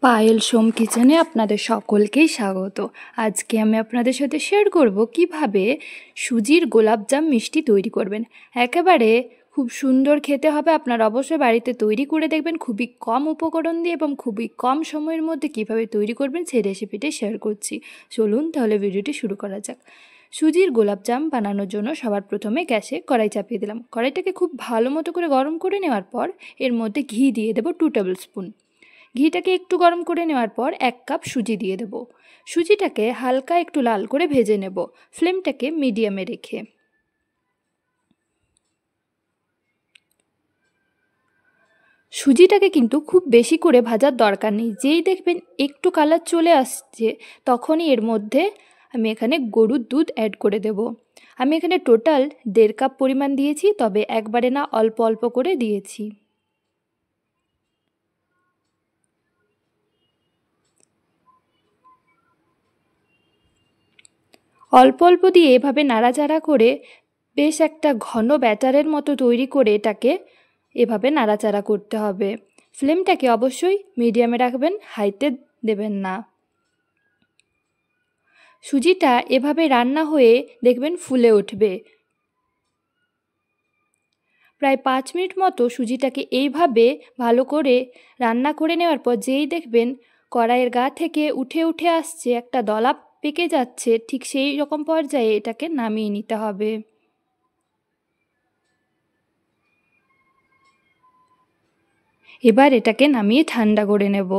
পায়েল সোম কিচেনে আপনাদের সকলকেই স্বাগত। আজকে আমি আপনাদের সাথে শেয়ার করব কিভাবে সুজির গোলাপজাম মিষ্টি তৈরি করবেন। একেবারে খুব সুন্দর খেতে হবে। আপনারা অবশ্যই বাড়িতে তৈরি করে দেখবেন, খুবই কম উপকরণ দিয়ে এবং খুবই কম সময়ের মধ্যে কিভাবে তৈরি করবেন সেই রেসিপিটি শেয়ার করছি। চলুন তাহলে ভিডিওটি শুরু করা যাক। সুজির গোলাপজাম বানানোর জন্য সবার প্রথমে গ্যাসে কড়াই চাপিয়ে দিলাম। কড়াইটাকে খুব ভালো মতো করে গরম করে নেওয়ার পর এর মধ্যে ঘি দিয়ে দেবো 2 টেবিল স্পুন। ঘিটাকে একটু গরম করে নেওয়ার পর 1 কাপ সুজি দিয়ে দেব। সুজিটাকে হালকা একটু লাল করে ভেজে নেব, ফ্লেমটাকে মিডিয়ামে রেখে। সুজিটাকে কিন্তু খুব বেশি করে ভাজার দরকার নেই। যেই দেখবেন একটু কালার চলে আসছে তখনই এর মধ্যে আমি এখানে গরুর দুধ অ্যাড করে দেব। আমি এখানে টোটাল 1.5 কাপ পরিমাণ দিয়েছি, তবে একবারে না, অল্প অল্প করে দিয়েছি। অল্প অল্প দিয়ে এভাবে নাড়াচাড়া করে বেশ একটা ঘন ব্যাটারের মতো তৈরি করে এটাকে এভাবে নাড়াচাড়া করতে হবে। ফ্লেমটাকে অবশ্যই মিডিয়ামে রাখবেন, হাইতে দেবেন না। সুজিটা এভাবে রান্না হয়ে দেখবেন ফুলে উঠবে। প্রায় 5 মিনিট মতো সুজিটাকে এইভাবে ভালো করে রান্না করে নেওয়ার পর যেই দেখবেন কড়াইয়ের গা থেকে উঠে উঠে আসছে, একটা দলা পেকে যাচ্ছে, ঠিক সেই রকম পর্যায়ে এটাকে নামিয়ে নিতে হবে। এবার এটাকে নামিয়ে ঠান্ডা করে নেব।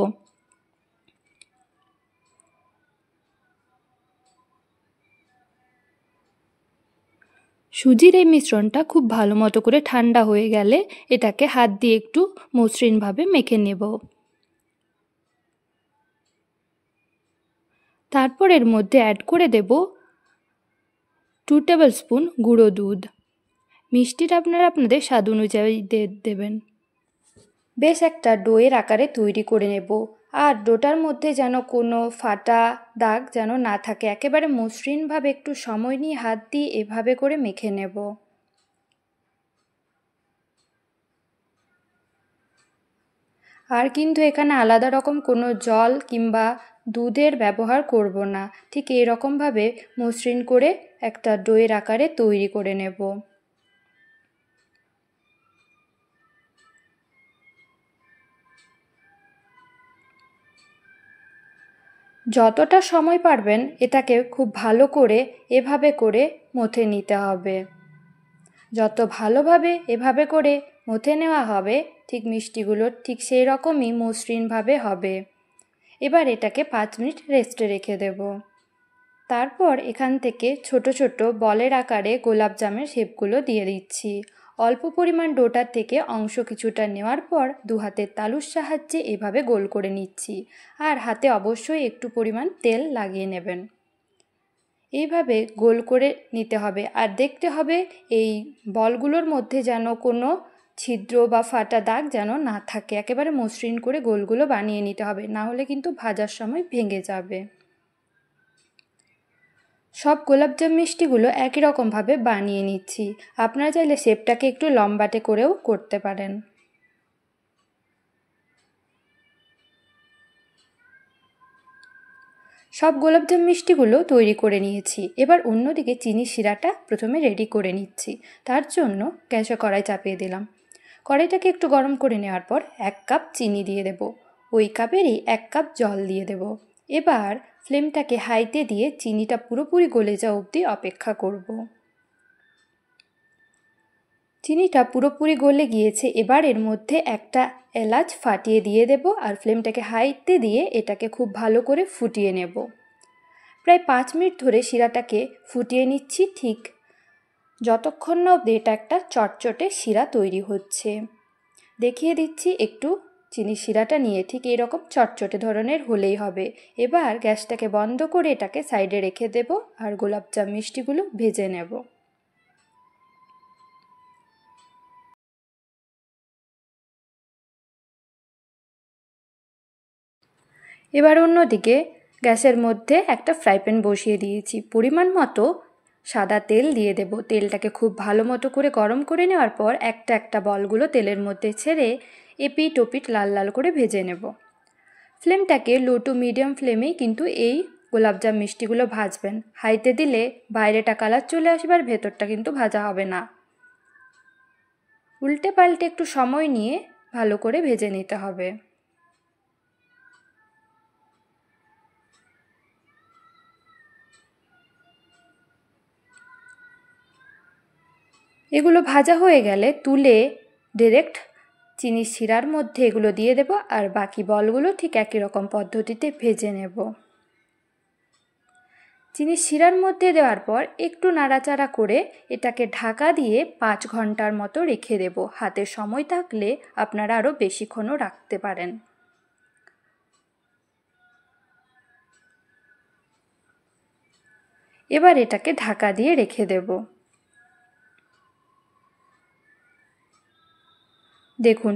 সুজির এই মিশ্রণটা খুব ভালো মতো করে ঠান্ডা হয়ে গেলে এটাকে হাত দিয়ে একটু মসৃণভাবে মেখে নেব। তারপর এর মধ্যে অ্যাড করে দেব 2 টেবিল স্পুন গুঁড়ো দুধ। মিষ্টিটা আপনারা আপনাদের স্বাদ অনুযায়ী দেবেন। বেশ একটা ডোয়ের আকারে তৈরি করে নেব। আর ডোটার মধ্যে যেন কোনো ফাটা দাগ যেন না থাকে, একেবারে মসৃণভাবে একটু সময় নিয়ে হাত দিয়ে এভাবে করে মেখে নেব। আর কিন্তু এখানে আলাদা রকম কোনো জল কিংবা দুধের ব্যবহার করব না। ঠিক এরকমভাবে মসৃণ করে একটা ডোয়ের আকারে তৈরি করে নেব। যতটা সময় পারবেন এটাকে খুব ভালো করে এভাবে করে মথে নিতে হবে। যত ভালোভাবে এভাবে করে মথে নেওয়া হবে ঠিক মিষ্টিগুলো ঠিক সেই রকমই মসৃণভাবে হবে। এবার এটাকে 5 মিনিট রেস্টে রেখে দেব। তারপর এখান থেকে ছোট ছোট বলের আকারে গোলাপজামের শেপগুলো দিয়ে দিচ্ছি। অল্প পরিমাণ ডোটার থেকে অংশ কিছুটা নেওয়ার পর 2 হাতের তালুর সাহায্যে এভাবে গোল করে নিচ্ছি। আর হাতে অবশ্যই একটু পরিমাণ তেল লাগিয়ে নেবেন। এইভাবে গোল করে নিতে হবে। আর দেখতে হবে এই বলগুলোর মধ্যে যেন কোনো ছিদ্র বা ফাটা দাগ যেন না থাকে। একেবারে মসৃণ করে গোলগুলো বানিয়ে নিতে হবে, না হলে কিন্তু ভাজার সময় ভেঙে যাবে। সব গোলাপজাম মিষ্টিগুলো একই রকমভাবে বানিয়ে নিচ্ছি। আপনারা চাইলে শেপটাকে একটু লম্বাটে করেও করতে পারেন। সব গোলাপজাম মিষ্টিগুলো তৈরি করে নিয়েছি। এবার অন্যদিকে চিনি শিরাটা প্রথমে রেডি করে নিচ্ছি। তার জন্য গ্যাসে কড়াই চাপিয়ে দিলাম। কড়াইটাকে একটু গরম করে নেওয়ার পর 1 কাপ চিনি দিয়ে দেব। ওই কাপেরই 1 কাপ জল দিয়ে দেব। এবার ফ্লেমটাকে হাইতে দিয়ে চিনিটা পুরোপুরি গলে যাওয়া অবধি অপেক্ষা করব। চিনিটা পুরোপুরি গলে গিয়েছে। এবার এর মধ্যে একটা এলাচ ফাটিয়ে দিয়ে দেব আর ফ্লেমটাকে হাইতে দিয়ে এটাকে খুব ভালো করে ফুটিয়ে নেব। প্রায় 5 মিনিট ধরে শিরাটাকে ফুটিয়ে নিচ্ছি, ঠিক যতক্ষণ না অবধি এটা একটা চটচটে শিরা তৈরি হচ্ছে। দেখিয়ে দিচ্ছি একটু চিনি শিরাটা নিয়ে, ঠিক এইরকম চটচটে ধরনের হলেই হবে। এবার গ্যাসটাকে বন্ধ করে এটাকে সাইডে রেখে দেব আর গোলাপজাম মিষ্টিগুলো ভেজে নেব। এবার অন্যদিকে গ্যাসের মধ্যে একটা ফ্রাই প্যান বসিয়ে দিয়েছি। পরিমাণ মতো সাদা তেল দিয়ে দেব। তেলটাকে খুব ভালো মতো করে গরম করে নেওয়ার পর একটা একটা বলগুলো তেলের মধ্যে ছেড়ে এপিট ওপিট লাল লাল করে ভেজে নেব। ফ্লেমটাকে লো টু মিডিয়াম ফ্লেমেই কিন্তু এই গোলাপজাম মিষ্টিগুলো ভাজবেন। হাইতে দিলে বাইরেটা কালার চলে আসবে আর ভেতরটা কিন্তু ভাজা হবে না। উল্টে পাল্টে একটু সময় নিয়ে ভালো করে ভেজে নিতে হবে। এগুলো ভাজা হয়ে গেলে তুলে ডিরেক্ট চিনির শিরার মধ্যে এগুলো দিয়ে দেব আর বাকি বলগুলো ঠিক একই রকম পদ্ধতিতে ভেজে নেব। চিনির শিরার মধ্যে দেওয়ার পর একটু নাড়াচাড়া করে এটাকে ঢাকা দিয়ে 5 ঘন্টার মতো রেখে দেব। হাতে সময় থাকলে আপনারা আরও বেশিক্ষণও রাখতে পারেন। এবার এটাকে ঢাকা দিয়ে রেখে দেব। দেখুন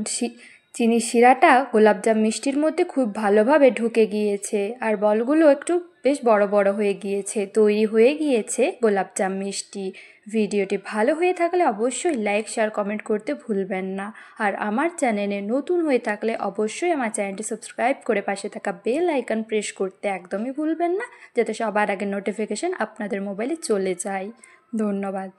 চিনির শিরাটা গোলাপজাম মিষ্টির মধ্যে খুব ভালোভাবে ঢুকে গিয়েছে আর বলগুলো একটু বেশ বড় বড় হয়ে গিয়েছে। তৈরি হয়ে গিয়েছে গোলাপজাম মিষ্টি। ভিডিওটি ভালো হয়ে থাকলে অবশ্যই লাইক শেয়ার কমেন্ট করতে ভুলবেন না। আর আমার চ্যানেলে নতুন হয়ে থাকলে অবশ্যই আমার চ্যানেলটি সাবস্ক্রাইব করে পাশে থাকা বেল আইকন প্রেস করতে একদমই ভুলবেন না, যাতে সবার আগে নোটিফিকেশন আপনাদের মোবাইলে চলে যায়। ধন্যবাদ।